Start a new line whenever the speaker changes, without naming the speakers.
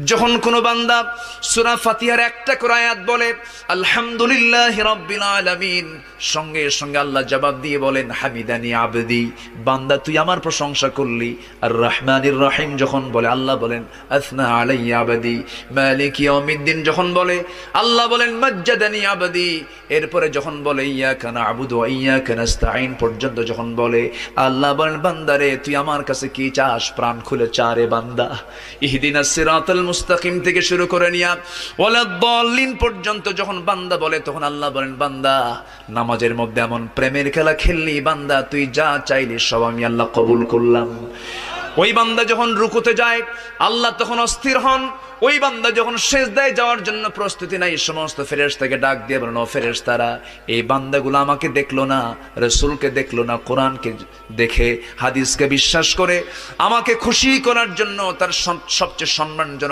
যখন কোনো বান্দা সূরা ফাতিহার একটা করে আয়াত বলে আলহামদুলিল্লাহি রাব্বিল আলামিন, সঙ্গে সঙ্গে আল্লাহ জবাব দিয়ে বলেন হামিদানি আবদি, বান্দা তুই আমার প্রশংসা করলি। আর রহমানির রহিম যখন বলে আল্লাহ বলেন আসনা আলাইয়া আবদি। মালিক ইয়াউমিদ্দিন যখন বলে আল্লাহ বলেন মাজ্জাদানি আবদি। এরপরে যখন বলে ইয়াকা না'বুদু ওয়া ইয়াকা নাস্তাঈন পর্যন্ত যখন বলে আল্লাহ বলেন বান্দারে তুই আমার কাছে কি চাস, প্রাণ খুলে চা রে বান্দা। ইহদিনাস সিরাতাল মুস্তাকিম থেকে শুরু করে নিয়া ওয়ালাদ-দাল্লিন পর্যন্ত যখন বান্দা বলে তখন আল্লাহ বলেন বান্দা নামাজের মধ্যে এমন প্রেমের খেলা খেললি বান্দা, তুই যা চাইলি সব আমি আল্লাহ কবুল করলাম। ওই বান্দা যখন রুকুতে যায় আল্লাহ তখন অস্থির হন। ওই বান্দা যখন সিজদায় যাওয়ার জন্য প্রস্তুতি নাই, সমস্ত ফেরেশতাকে ডাক দিয়ে বলেন ও ফেরেশতারা, এই বান্দাগুলো আমাকে দেখলো না, রাসূলকে দেখলো না, কোরআনকে দেখে হাদিসকে বিশ্বাস করে আমাকে খুশি করার জন্য তার সবচেয়ে সম্মানজনক